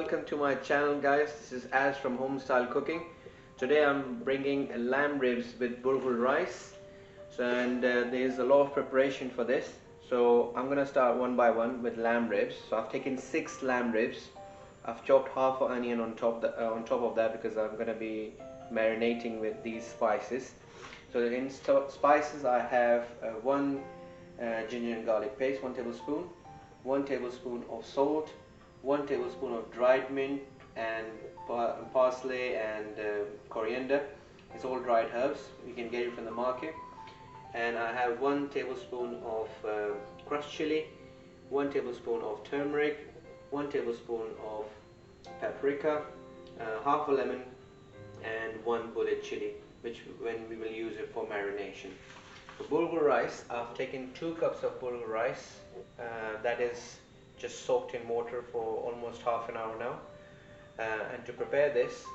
welcome to my channel, guys. This is Az from Homestyle Cooking. Today I'm bringing lamb ribs with burghul rice. There's a lot of preparation for this. So I'm gonna start one by one with lamb ribs. So I've taken 6 lamb ribs. I've chopped half an onion on top of that because I'm gonna be marinating with these spices. So in spices I have 1 ginger and garlic paste, 1 tablespoon, 1 tablespoon of salt, 1 tablespoon of dried mint, and parsley and coriander. It's all dried herbs. You can get it from the market. And I have 1 tablespoon of crushed chili, 1 tablespoon of turmeric, 1 tablespoon of paprika, half a lemon, and 1 bullet chili, which we will use it for marination. For burghul rice, I've taken 2 cups of burghul rice. That is just soaked in water for almost half an hour now. And to prepare this,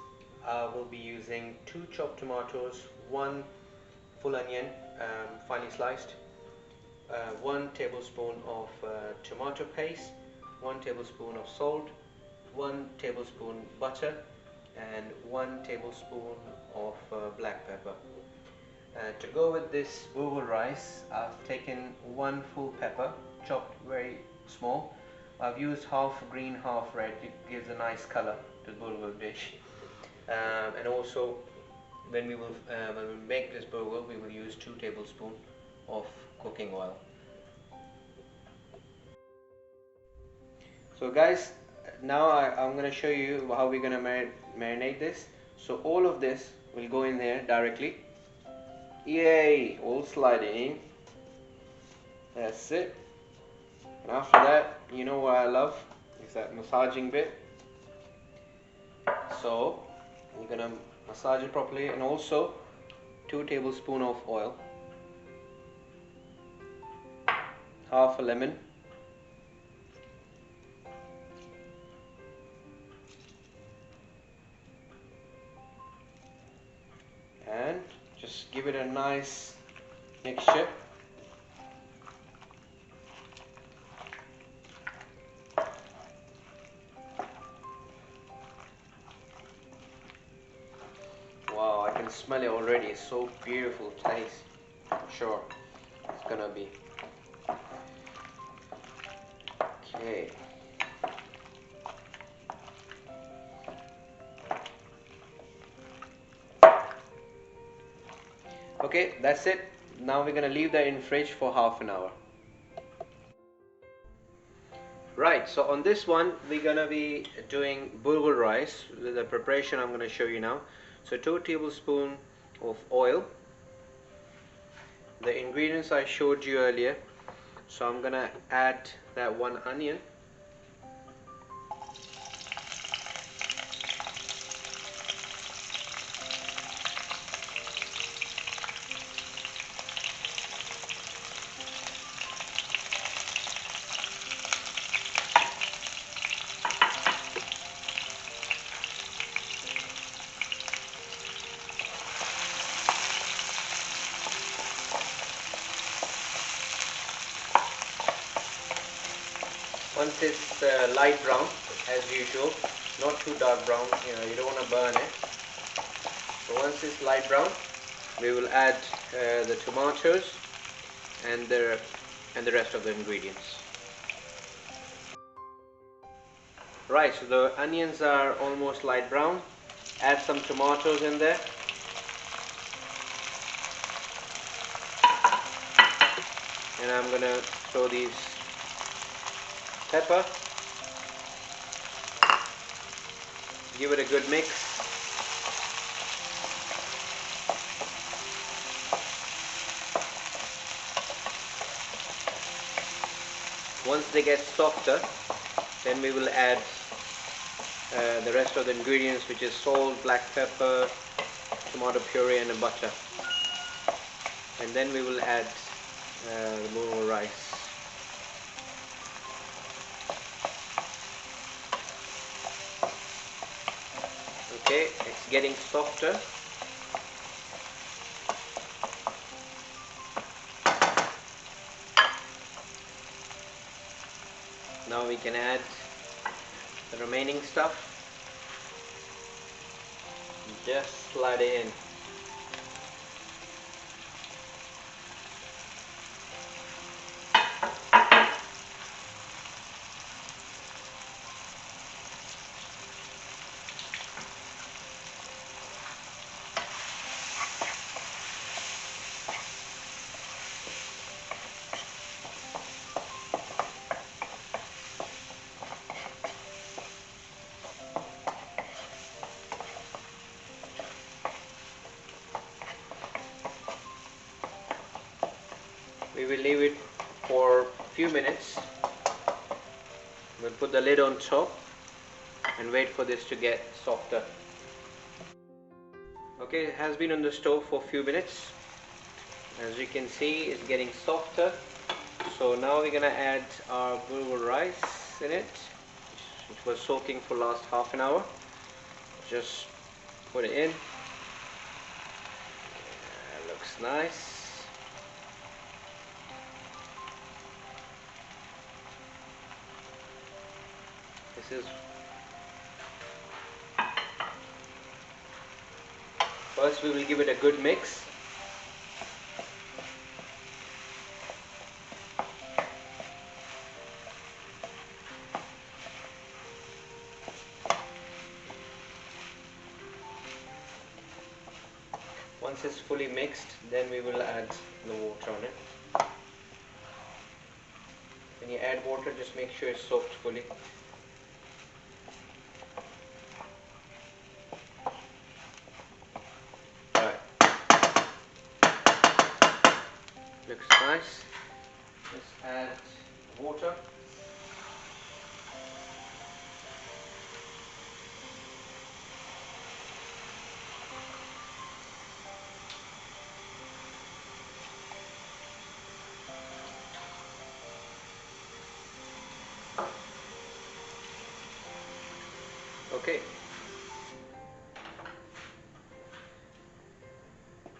I will be using 2 chopped tomatoes, 1 full onion finely sliced, 1 tablespoon of tomato paste, 1 tablespoon of salt, 1 tablespoon butter, and 1 tablespoon of black pepper. To go with this burghul rice, I've taken 1 full pepper, chopped very small. I've used half green, half red. It gives a nice color to the burghul dish. And also, when we make this burghul, we will use 2 tablespoons of cooking oil. So guys, now I'm going to show you how we're going to marinate this. So all of this will go in there directly. Yay! All sliding in. That's it. And after that, you know what I love is that massaging bit. So you're gonna massage it properly, and also 2 tablespoons of oil, half a lemon, and just give it a nice mixture. Wow, I can smell it already. It's so beautiful taste. I'm sure it's gonna be. Okay. Okay, that's it. Now we're gonna leave that in fridge for half an hour. Right, so on this one we're gonna be doing burghul rice. The preparation I'm gonna show you now. So 2 tablespoons of oil. The ingredients I showed you earlier. So I'm gonna add that 1 onion. Once it's light brown, as usual, not too dark brown, you don't want to burn it. So once it's light brown, we will add the tomatoes and the rest of the ingredients. Right, so the onions are almost light brown. Add some tomatoes in there. And I'm gonna throw these pepper. Give it a good mix. Once they get softer, then we will add the rest of the ingredients, which is salt, black pepper, tomato puree, and butter. And then we will add the burghul rice. Okay, it's getting softer. Now we can add the the remaining stuff, just slide it in. We will leave it for a few minutes. We'll put the lid on top and wait for this to get softer. Okay, it has been on the stove for a few minutes. As you can see, it's getting softer. So now we're gonna add our Burghul rice in it, which was soaking for last half an hour. Just put it in. That looks nice. This is first we will give it a good mix. Once it's fully mixed, then we will add the water on it. When you add water, just make sure it's soaked fully. Looks nice. Let's add water. Okay.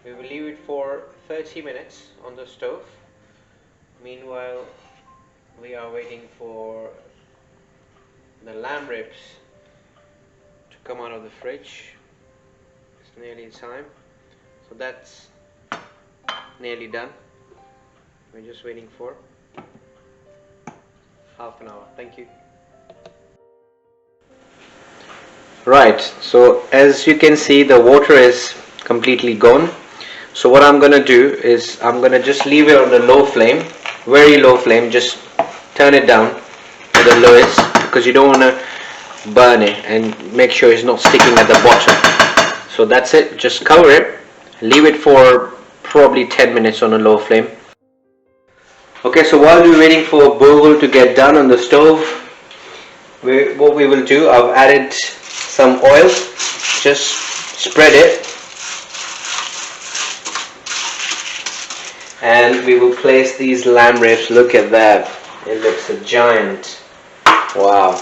We will leave it for 30 minutes on the stove. Meanwhile, we are waiting for the lamb ribs to come out of the fridge. It's nearly time. So that's nearly done. We're just waiting for half an hour. Thank you. Right, so as you can see, the water is completely gone. So what I'm gonna do is I'm gonna just leave it on the low flame, very low flame. Just turn it down to the lowest because you don't want to burn it, and make sure it's not sticking at the bottom. So that's it. Just cover it, leave it for probably 10 minutes on a low flame. Okay, so while we're waiting for Burghul to get done on the stove, what we will do, I've added some oil. Just spread it. And we will place these lamb ribs. Look at that. It looks a giant. Wow.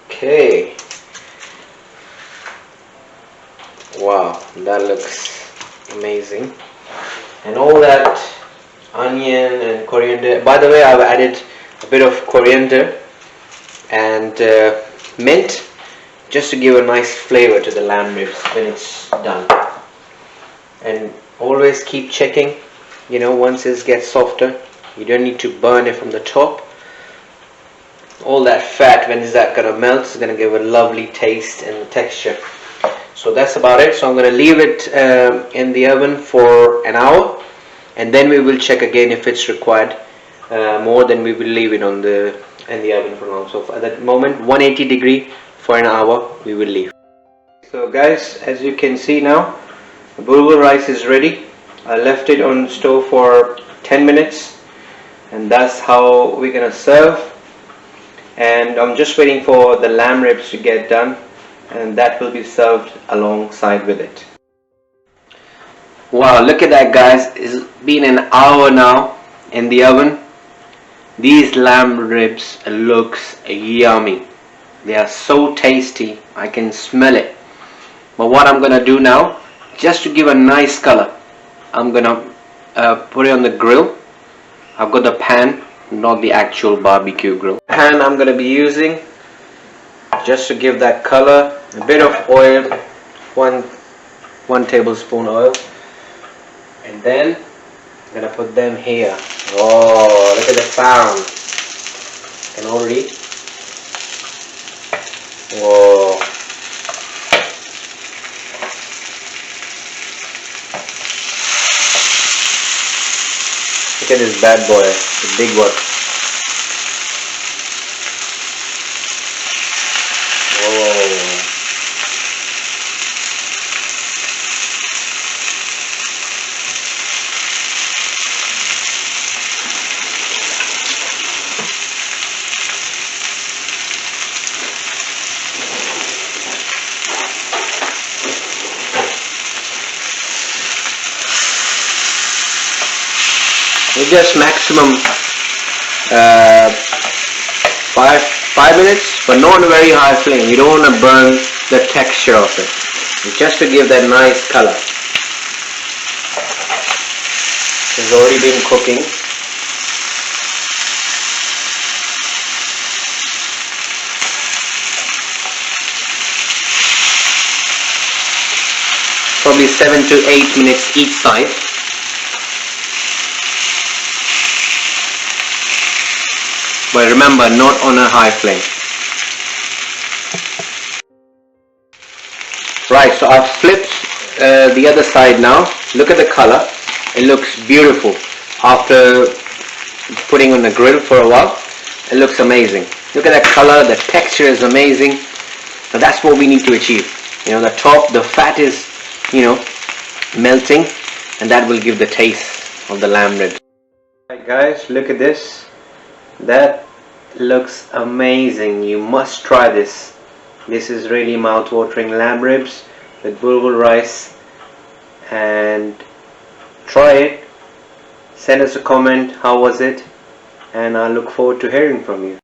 Okay. Wow, that looks amazing. And all that onion and coriander. By the way, I've added a bit of coriander and mint, just to give a nice flavor to the lamb ribs when it's done. And always keep checking, once it gets softer. You don't need to burn it from the top. All that fat, when is that gonna melt, it's gonna give a lovely taste and texture. So that's about it. So I'm gonna leave it in the oven for an hour, and then we will check again if it's required more. Then we will leave it in the oven for long. So at that moment, 180 degree for an hour we will leave. So guys, as you can see now, the Burghul rice is ready. I left it on the stove for 10 minutes, and that's how we're gonna serve. And I'm just waiting for the lamb ribs to get done, and that will be served alongside with it. Wow, look at that guys. It's been an hour now in the oven. These lamb ribs looks yummy. They are so tasty, I can smell it. But what I'm gonna do now, just to give a nice color, I'm gonna put it on the grill. I've got the pan not the actual barbecue grill. And I'm gonna be using, just to give that color, a bit of oil, one tablespoon oil, and then I'm gonna put them here. Oh, look at the sound! You can already. Whoa! Look at this bad boy, the big one. Whoa! We just maximum 5 minutes, but not on a very high flame. You don't want to burn the texture of it. It's just to give that nice color. It's already been cooking. Probably 7 to 8 minutes each side. But remember, not on a high flame. Right, so I've flipped the other side now. Look at the color. It looks beautiful. After putting on the grill for a while, it looks amazing. Look at that color, the texture is amazing. Now that's what we need to achieve. You know, the top, the fat is, you know, melting, and that will give the taste of the lamb ribs. Alright guys, look at this. That looks amazing. You must try this. This is really mouth-watering lamb ribs with Burghul rice, and try it. Send us a comment, how was it, and I look forward to hearing from you.